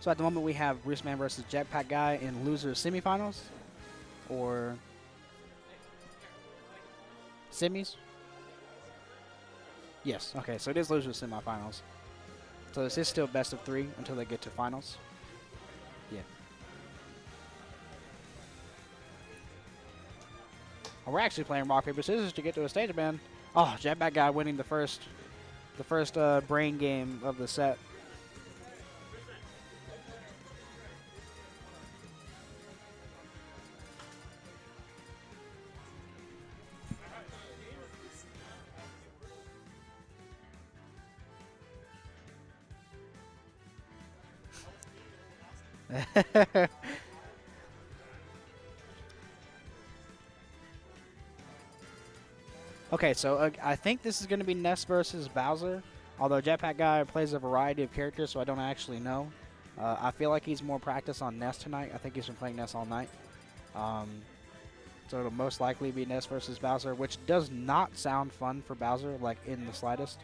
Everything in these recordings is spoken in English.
So at the moment we have Bruceman versus JetpackGuy in loser semifinals, or semis. Yes. Okay. So it is loser semifinals. So this is still best of 3 until they get to finals. Yeah. Oh, we're actually playing rock paper scissors to get to a stage ban. Oh, JetpackGuy winning the first brain game of the set. Okay, so I think this is going to be Ness versus Bowser, although JetpackGuy plays a variety of characters, so I don't actually know. I feel like he's more practiced on Ness tonight. I think he's been playing Ness all night. So it'll most likely be Ness versus Bowser, which does not sound fun for Bowser, like in the slightest.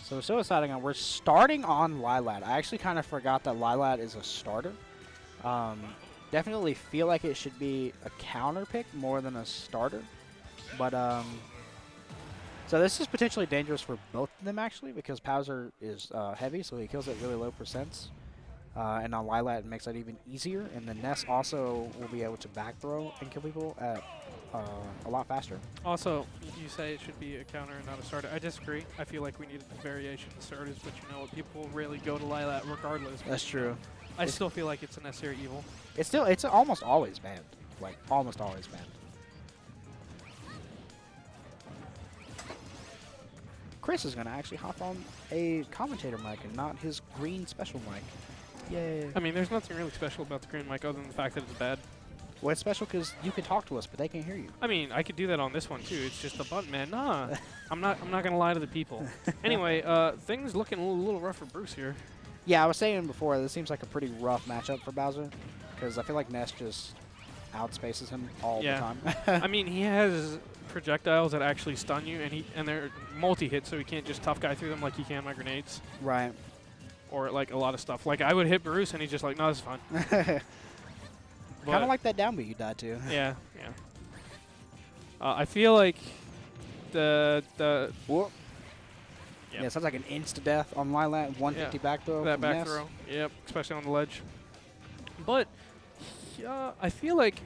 So we're still deciding on, we're starting on Lilat. I actually kind of forgot that Lilat is a starter. Definitely feel like it should be a counter pick more than a starter. But, so this is potentially dangerous for both of them actually, because Bowser is heavy, so he kills at really low percents. And on Lilat it makes that even easier. And then Ness also will be able to back throw and kill people at a lot faster. Also, you say it should be a counter and not a starter. I disagree. I feel like we need a variation of starters, but you know what? People really go to Lilat regardless. That's true. I still feel like it's a necessary evil. It's almost always banned. Like, almost always banned. Chris is going to actually hop on a commentator mic and not his green special mic. Yay. I mean, there's nothing really special about the green mic other than the fact that it's bad. Well, it's special because you can talk to us, but they can't hear you. I mean, I could do that on this one too. It's just a button, man. Nah, I'm not gonna lie to the people. Anyway, things looking a little rough for Bruce here. Yeah, I was saying before, this seems like a pretty rough matchup for Bowser, because I feel like Ness just outspaces him all the time. I mean, he has projectiles that actually stun you, and they're multi-hit, so he can't just tough guy through them like he can my grenades. Right. Or like a lot of stuff. Like I would hit Bruce, and he's just like, no, this is fine. Kind of like that down B you died to. Yeah, yeah. I feel like the Whoop. Yep. Yeah, sounds like an insta-death on Lilat, 150 back throw. That back Ness. throw, yep, especially on the ledge. But I feel like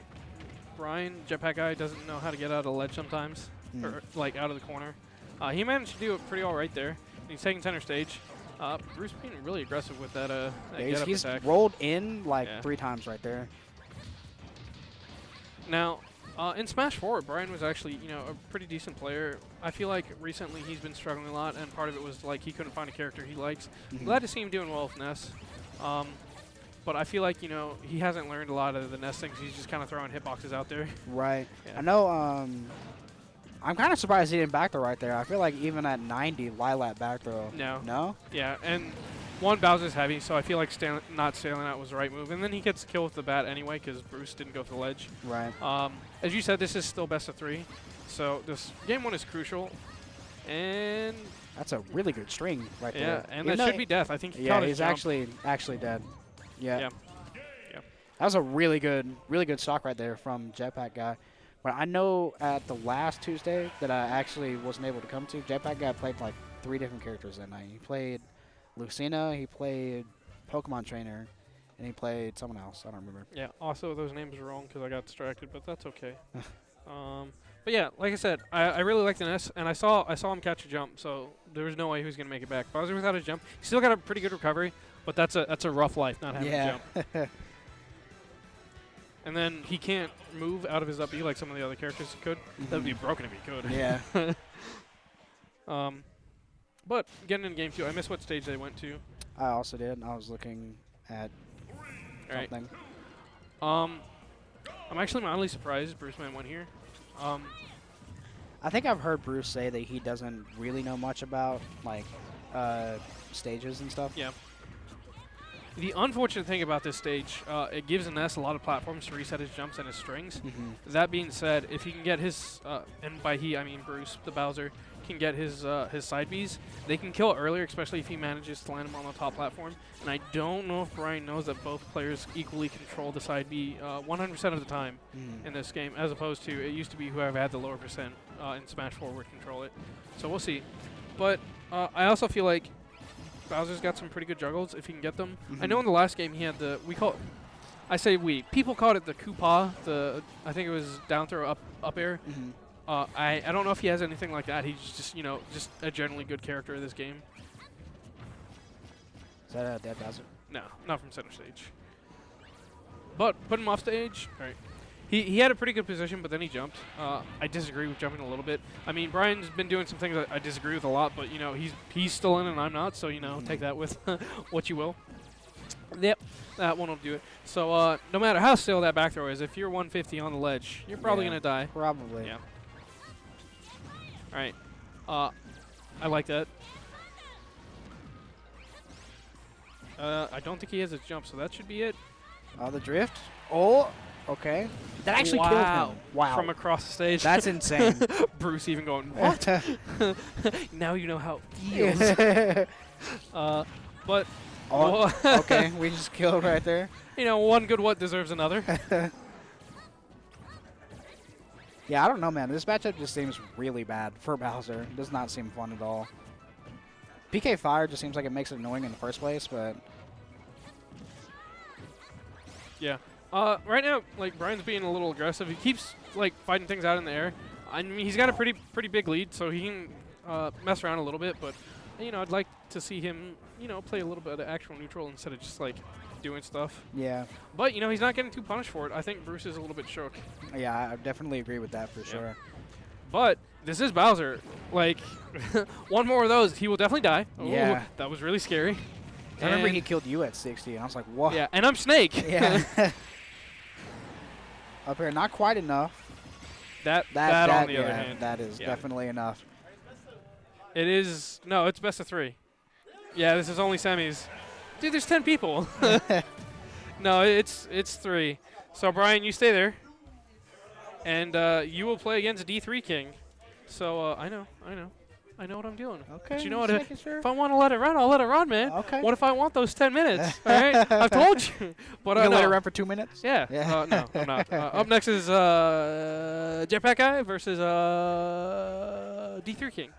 Brian, JetpackGuy, doesn't know how to get out of the ledge sometimes, or like out of the corner. He managed to do it pretty all right there. He's taking center stage. Bruce being really aggressive with that. Yeah, he's attack. rolled in like 3 times right there. Now, in Smash 4, Brian was actually, a pretty decent player. I feel like recently he's been struggling a lot, and part of it was like he couldn't find a character he likes. Glad to see him doing well with Ness. But I feel like, he hasn't learned a lot of the Ness things. He's just kind of throwing hitboxes out there. Right. Yeah. I know, I'm kind of surprised he didn't back throw right there. I feel like even at 90, Lilat back throw. No. No? Yeah, and one, Bowser's heavy, so I feel like not sailing out was the right move. And then he gets the kill with the bat anyway because Bruce didn't go for the ledge. Right. As you said, this is still best of 3. So this game 1 is crucial. And that's a really good string right there. Yeah, and that should be death. I think he caught his he's jump. actually dead. Yeah. Yeah. That was a really good stock right there from JetpackGuy. But I know at the last Tuesday that I actually wasn't able to come to, JetpackGuy played like 3 different characters that night. He played Lucina, he played Pokemon Trainer, and he played someone else. I don't remember. Yeah, also those names are wrong because I got distracted, but that's okay. But yeah, like I said, I really like the Ness, and I saw him catch a jump, so there was no way he was going to make it back. Bowser without a jump, he still got a pretty good recovery, but that's a rough life not having a jump. And then he can't move out of his up B like some of the other characters could. That would be broken if he could. Yeah. But getting in game 2, I missed what stage they went to. I also did. I was looking at something. I'm actually mildly surprised Bruceman went here. I think I've heard Bruce say that he doesn't really know much about like stages and stuff. Yeah. The unfortunate thing about this stage, it gives Ness a lot of platforms to reset his jumps and his strings. That being said, if he can get his, and by he I mean Bruce, the Bowser, can get his side Bs, they can kill earlier, especially if he manages to land them on the top platform. And I don't know if Brian knows that both players equally control the side B 100% of the time in this game, as opposed to it used to be whoever had the lower percent in Smash 4 would control it. So we'll see. But I also feel like Bowser's got some pretty good juggles if he can get them. I know in the last game he had people called it the Koopa, I think it was down throw up air. I don't know if he has anything like that. He's just, just a generally good character in this game. Is that a dead Bowser? No, not from center stage. But put him off stage. All right. He had a pretty good position, but then he jumped. I disagree with jumping a little bit. I mean, Brian's been doing some things that I disagree with a lot, but, he's still in and I'm not, so, take that with what you will. Yep, that one will do it. So, no matter how still that back throw is, if you're 150 on the ledge, you're probably going to die. Probably. Yeah. All right. I like that. I don't think he has a jump, so that should be it. The drift. Oh, okay. That actually killed him. Wow. From across the stage. That's insane. Bruce even going, what? Now you know how it feels. But. Oh, okay. We just killed right there. One good what deserves another. Yeah, I don't know, man. This matchup just seems really bad for Bowser. It does not seem fun at all. PK Fire just seems like it makes it annoying in the first place, but... Yeah. Right now, Brian's being a little aggressive. He keeps, fighting things out in the air. I mean, he's got a pretty big lead, so he can mess around a little bit, but, I'd like to see him, play a little bit of actual neutral instead of just, doing stuff. Yeah. But, he's not getting too punished for it. I think Bruce is a little bit shook. Yeah, I definitely agree with that for sure. But this is Bowser. One more of those, he will definitely die. Yeah. Ooh, that was really scary. I remember he killed you at 60, and I was like, whoa. Yeah, and I'm Snake. Yeah. Up here, not quite enough. That on the other yeah, hand. that is definitely enough. It is. No, it's best of 3. Yeah, this is only semis. Dude, there's 10 people. No, it's 3. So, Brian, you stay there. And you will play against D3 King. So, I know what I'm doing. Okay. But you know what? If I want to let it run, I'll let it run, man. Okay. What if I want those 10 minutes? All right? I've told you. But you let it run for 2 minutes? Yeah. No, I'm not. Up next is JetpackGuy versus D3 King.